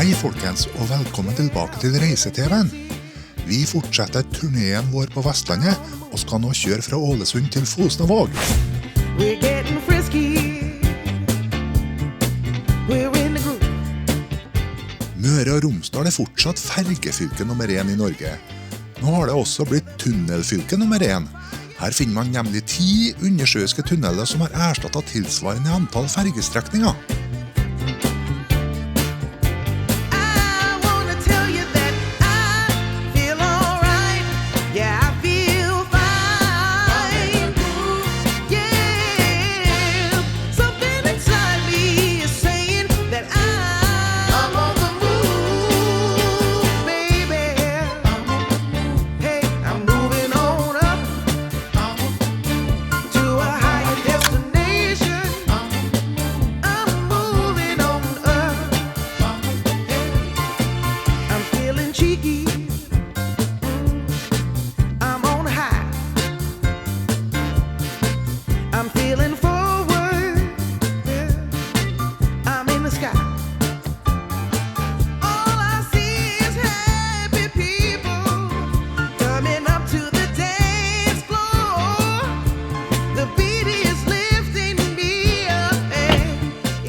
Hei folkens, og velkommen tilbake til Reise-TVen. Vi fortsetter turneen vår på Vestlandet, og skal nå kjøre fra Ålesund til Fosnavåg. We're getting frisky. We're in the group. Møre og Romsdal fortsatt fergefylke nummer 1 i Norge. Nå har det også blitt tunnelfylke nummer 1. Her finner man nemlig 10 undersjøiske tunneler som har erstattet tilsvarende antall fergestrekninger.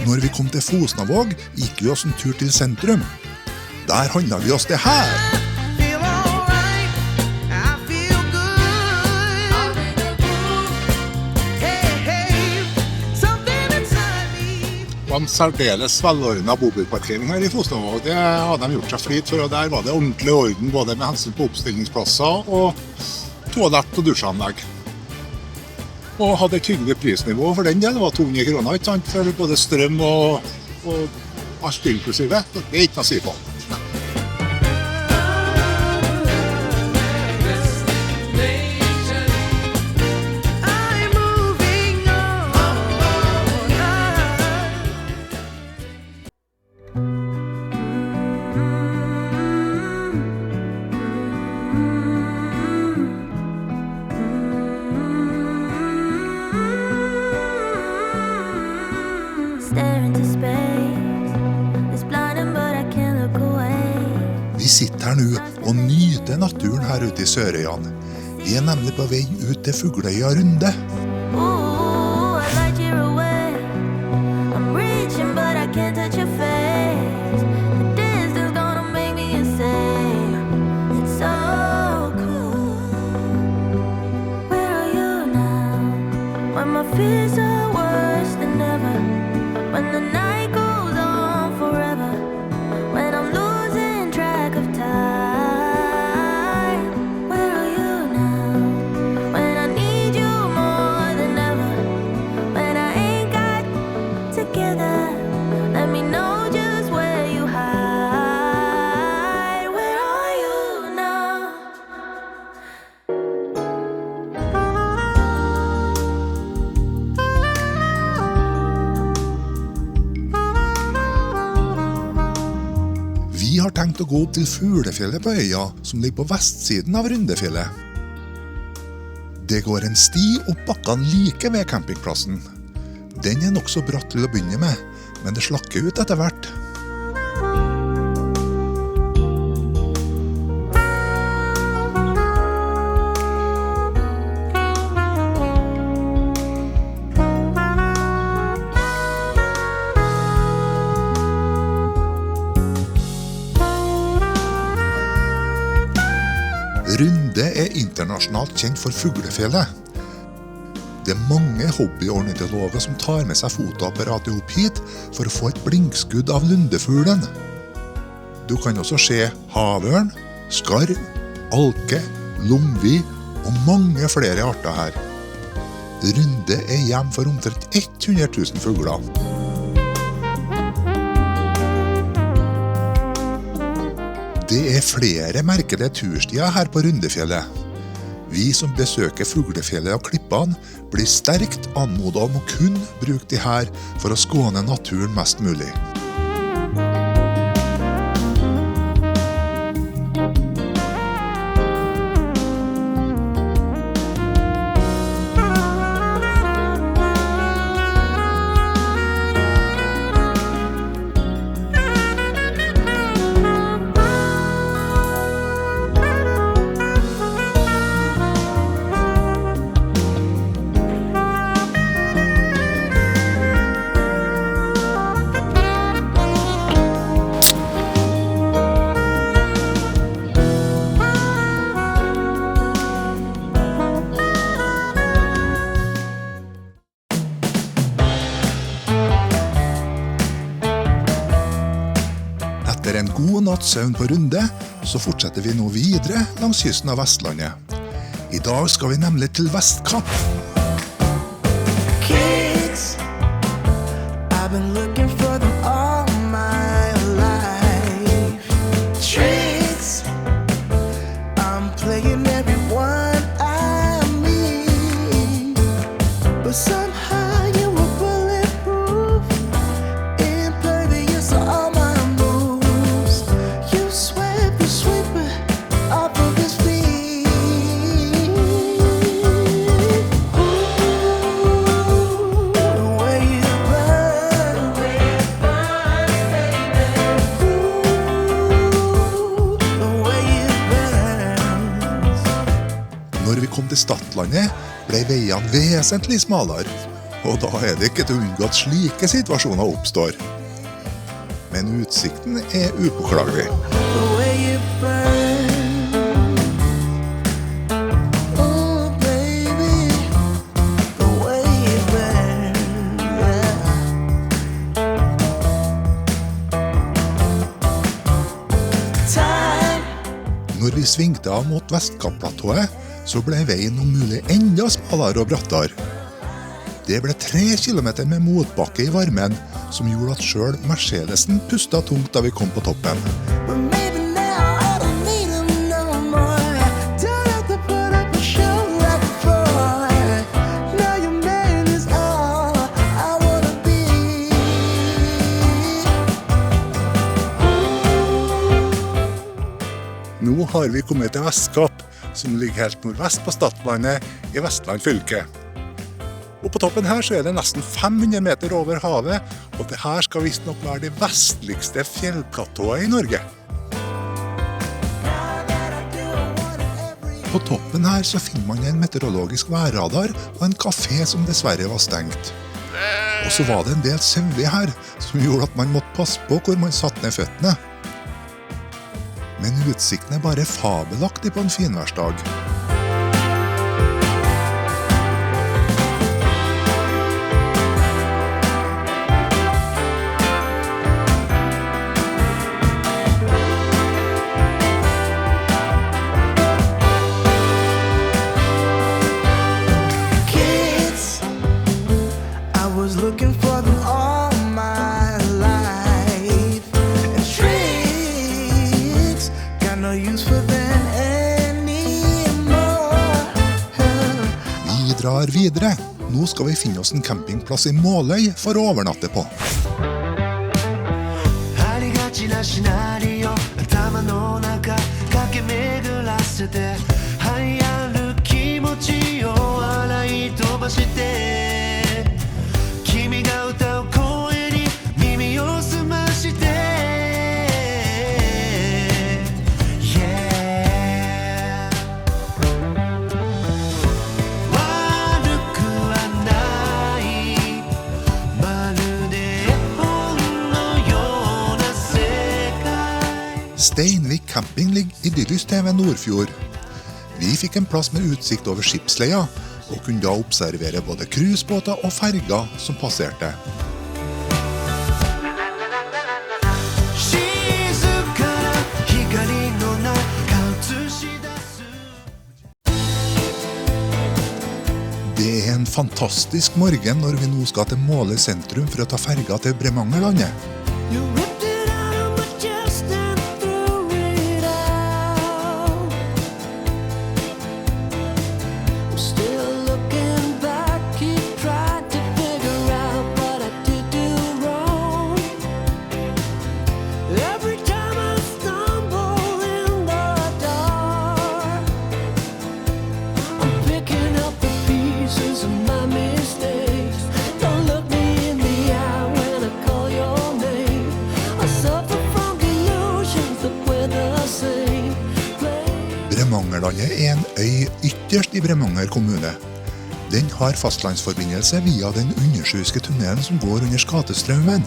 Når vi kom til Fosnavåg, gikk vi oss en tur til sentrum. Der handlet vi oss det her. Det var en særdeles velordnet bobilparkering her i Fosnavåg. Det hadde de gjort seg flit for, og der var det ordentlig orden både med hensyn på oppstillingsplasser og toalett- og dusjanlegg. Og hadde et hyggelig prisnivå for den del, det var 200 kroner, ikke sant? For både strøm og alt inklusive. Det er ikke noe å si på. Vi sitter her nå og nyter naturen her ute i Sørøyene. Vi er nemlig på vei ut til Fugløya Runde. Vi har tenkt å gå opp til Fuglefjellet på øya, som ligger på vestsiden av Rundefjellet. Det går en sti opp bakkene like ved campingplassen. Den er nok så bratt til å begynne med, men det slakker ut etter hvert. Runde er internasjonalt kjent for Fuglefjellet. Det er mange hobbyornitologer som tar med seg fotoapparatet opp hit for å få et blinkskudd av lundefuglen. Du kan også se havørn, skarv, alke, lomvi og mange flere arter her. Runde er hjem for omtrent 100 000 fugler. Det er flere merkelige turstier her på Rundefjellet. Vi som besøker Fuglefjellet og Klippene blir sterkt anmodet om å kun bruke de her for å skåne naturen mest mulig. god natts søvn på runde, så fortsetter vi nå videre langs kysten av Vestlandet. I dag skal vi nemlig til Vestkapp. Kids, I've been looking for them all my life. Tricks, I'm playing everyone I meet. But somehow you were bulletproof, impervious to all my moves. You swept the sweeper off of his feet. Ooh, the way you burn, baby. Ooh, the way you burn. Når vi kom til Stadlandet, ble veiene vesentlig smalere, og da er det ikke til å unngå at slike situasjoner oppstår. Men utsikten er upåklagelig. The way you burn. Oh, baby. The way you burn. Time. Når vi svingte av mot Vestkapp-platået, så ble veien om mulig enda smalere og brattere. Det ble 3 kilometer med motbakke i varmen, som gjorde at selv Mercedesen pustet tungt da vi kom på toppen. But maybe now I don't need 'em no more. Don't have to put up a show like before. Now your man is all I wanna be. Nå har vi kommet til Vestkapp, som ligger helt nordvest på Stadlandet i Vestland fylke. Og på toppen her så er det nesten 500 meter over havet, og det her skal visst nok være det vestligste fjellplatået i Norge. På toppen her så finner man en meteorologisk værradar og en kafé som dessverre var stengt. Og så var det en del sauer her, som gjorde at man måtte passe på hvor man satte ned føttene. Men utsikten er bare fabelaktig på en finværsdag. Kids, I was looking for them all my life. And tricks, got no use for them anymore. Vi drar videre. Nå skal vi finne oss en campingplass i Måløy for å overnatte på. ありがちなシナリオ頭の中駆け巡らせて流行る気持ちを洗い飛ばして君が歌う声に耳を澄まして Yeah 悪くはないまるで絵本のような世界 Steinvik camping ligger idyllisk til ved Nordfjord. Vi fikk en plass med utsikt over skipsleia, og kunne da observere både cruisebåter og ferger som passerte. 静かな光の中映し出す Det er en fantastisk morgen når vi nå skal til Måløy sentrum for å ta ferga til Bremangerlandet. You ripped it out of my chest and threw it out. I'm still looking back, keep trying to figure out what I did do wrong. Every time I stumble in the dark, I'm picking up the pieces of my mistakes. Don't look me in the eye when I call your name. I suffer from delusions that we're the same place. Bremangerlandet er en øy ytterst i Bremanger kommune. Den har fastlandsforbindelse via den undersjøiske tunnelen som går under Skatestraumen.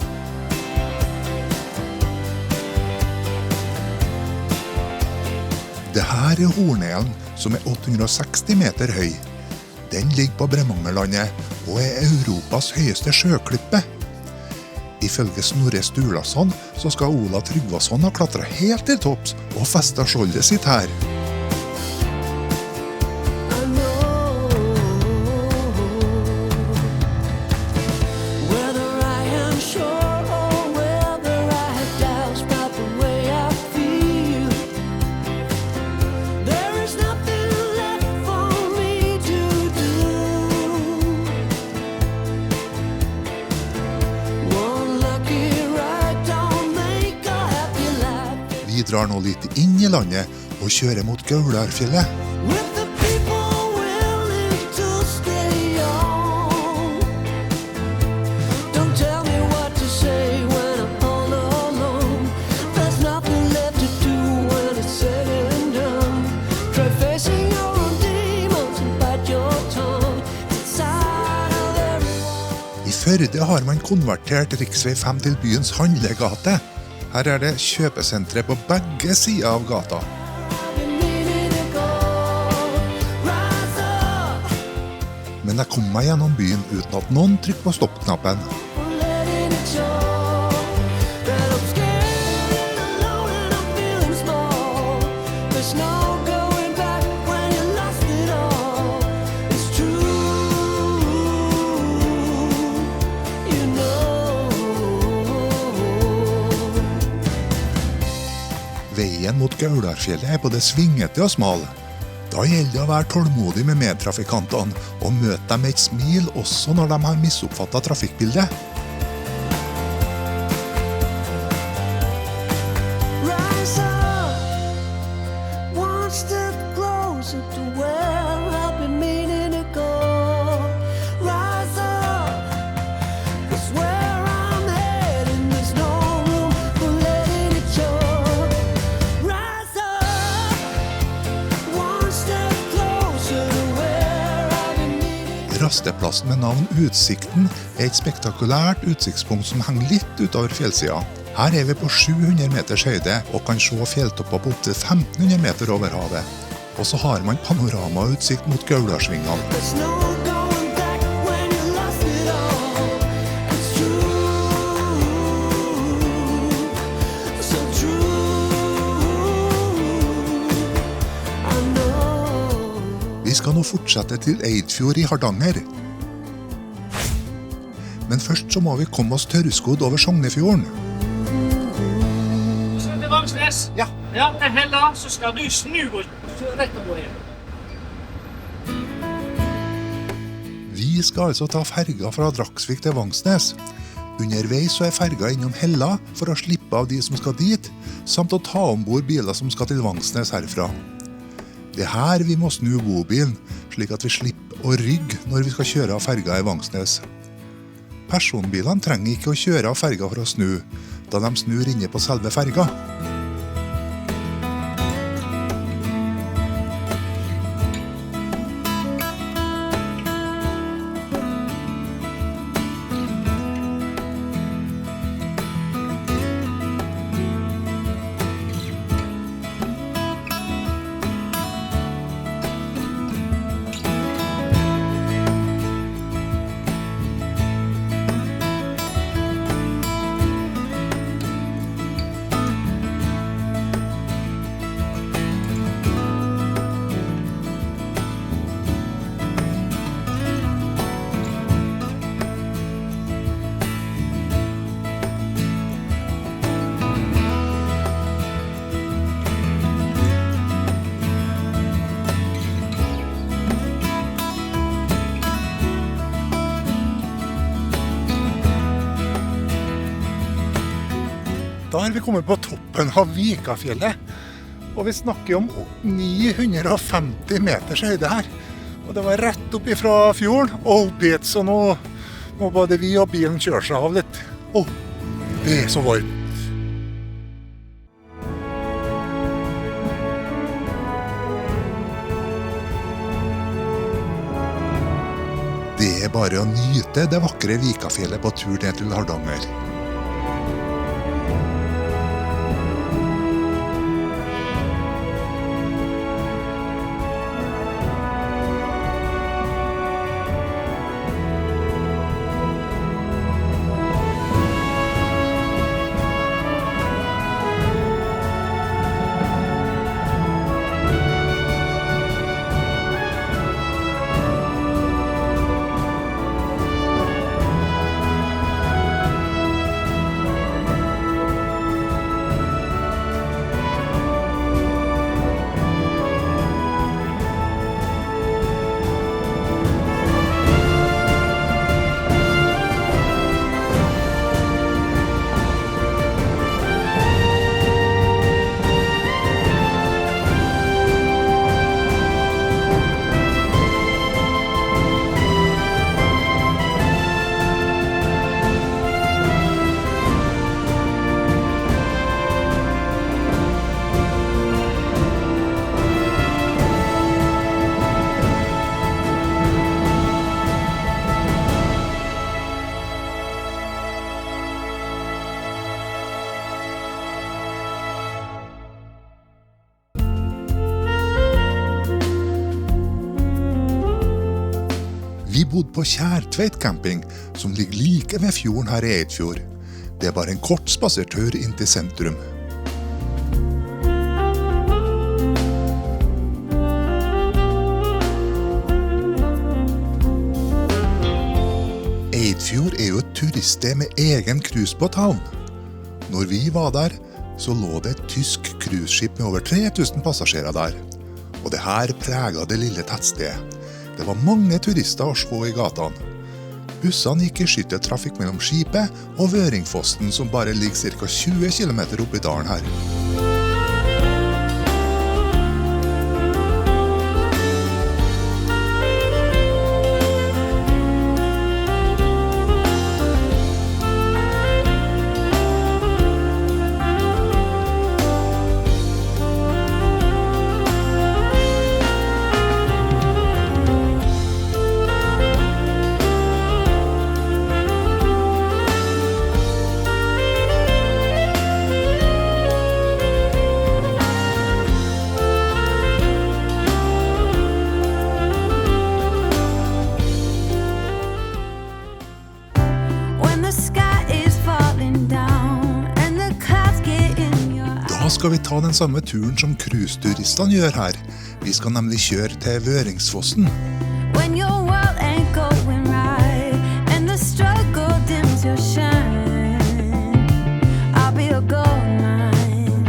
Det her er Hornelen, som er 860 meter høy. Den ligger på Bremangerlandet og er Europas høyeste sjøklippe. Ifølge Snorre Sturlason så skal Olav Tryggvason ha klatret helt til topps og festet skjoldet sitt her. I know whether I am sure or whether I have doubts about the way I feel. There is nothing left for me to do. One lucky ride don't make a happy life. Vi drar nå litt inn i landet og kjører mot Gaularfjellet. With the people willing to stay on. Don't tell me what to say when I'm all alone. There's nothing left to do when it's said and done. Try facing your own demons and bite your tongue. It's inside of everyone. I Førde har man konvertert riksvei 5 til byens handlegate. Her er det kjøpesentre på begge sider av gata. I've been meaning to go. Rise up. Men jeg kom meg gjennom byen uten at noen trykker på stoppknappen. I'm letting it show that I'm scared and alone and I'm feeling small. There's no going back when you lost it all. It's true, you know. Veien mot Gaularfjellet er både svingete og smal. Da gjelder det å være tålmodig med medtrafikantene og møte dem med et smil også når de har misoppfattet trafikkbildet. Rise up, one step closer to where I've been meaning to go. Rise up, 'cause where I'm heading there's no room for letting it show. Rise up, one step closer to where I've been meaning. Rasteplassen med navn Utsikten er et spektakulært utsiktspunkt som henger litt utover fjellsida. Her er vi på 700 meters høyde og kan se fjelltopper på opptil 1500 meter over havet. Og så har man panoramautsikt mot Gaularsvingene. There's no going back when you lost it all. It's true, so true. I know. Vi skal nå fortsette til Eidfjord i Hardanger. Men først så må vi komme oss tørrskodd over Sognefjorden. Så til Vangsnes. Ja. Ja, til Hella, så skal du snu og kjøre rett over her. Vi skal altså ta ferga fra Dragsvik til Vangsnes. Underveis så er ferga innom Hella for å slippe av de som skal dit, samt å ta ombord biler som skal til Vangsnes herfra. Det er her vi må snu bobilen, slik at vi slipper å rygge når vi skal kjøre av ferga i Vangsnes. Personbilene trenger ikke å kjøre av ferga for å snu, da de snur inne på selve ferga. Da har vi kommet på toppen av Vikafjellet, og vi snakker om 950 meters høyde her. Og det var rett opp ifra fjorden og opp hit, så nå må både vi og bilen kjøre seg av litt. Åh, det er så varmt. Det er bare å nyte det vakre Vikafjellet på tur ned til Hardanger. bodd på Kjærtveit camping, som ligger like ved fjorden her i Eidfjord. Det er bare en kort spasertur inn til sentrum. Eidfjord er jo et turiststed med egen cruisebåthavn. Når vi var der, så lå det et tysk cruiseskip med over 3000 passasjerer der. Og det her preget det lille tettstedet. Det var mange turister å se i gatene. Bussene gikk i skytteltrafikk mellom skipet og Vøringfossen, som bare ligger ca. 20 km opp i dalen her. Da skal vi ta den samme turen som cruiseturistene gjør her. Vi skal nemlig kjøre til Vøringsfossen. When your world ain't going right and the struggle dims your shine, I'll be a gold mine.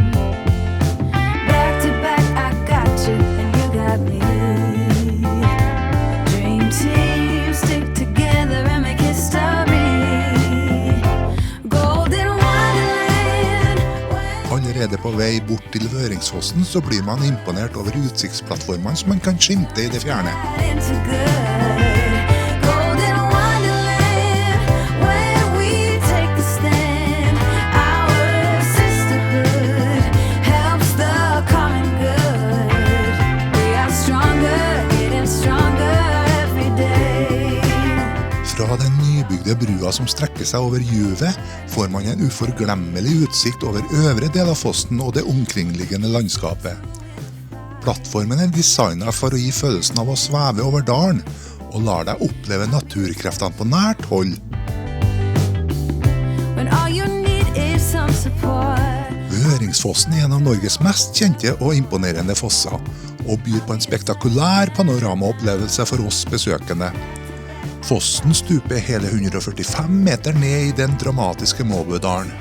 Back to back, I got you and you got me. Dream team, stick together and make history. Golden wonderland. Allerede på vei bort til Vøringsfossen så blir man imponert over utsiktsplattformene som man kan skimte i det fjerne. Into good. Golden wonderland where we take the stand. Our sisterhood helps the common good. We are stronger, getting stronger every day. Fra den nybygde brua som strekker seg over Juvet, får man en uforglemmelig utsikt over øvre del av fossen og det omkringliggende landskapet. Plattformen er designet for å gi følelsen av å sveve over dalen, og lar deg oppleve naturkreftene på nært hold. When all you need is some support. Vøringsfossen er en av Norges mest kjente og imponerende fosser, og byr på en spektakulær panoramaopplevelse for oss besøkende. Fossen stuper hele 145 meter ned i den dramatiske Måbødalen,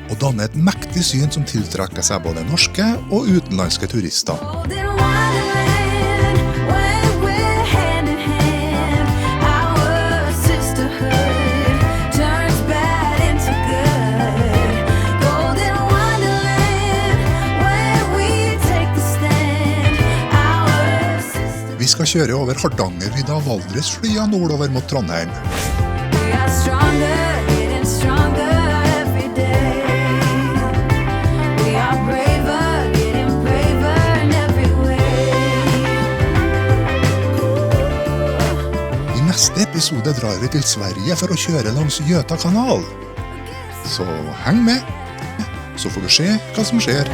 og danner et mektig syn som tiltrekker seg både norske og utenlandske turister. Golden wonderland where we're hand in hand. Our sisterhood turns bad into good. Golden wonderland where we take the stand. Our sisterhood. Vi skal kjøre over Hardangervidda og Valdresflya nordover mot Trondheim. We are stronger, getting stronger every day. We are braver, getting braver in every way. I neste episode drar vi til Sverige for å kjøre langs Göta kanal. Så heng med, så får du se hva som skjer.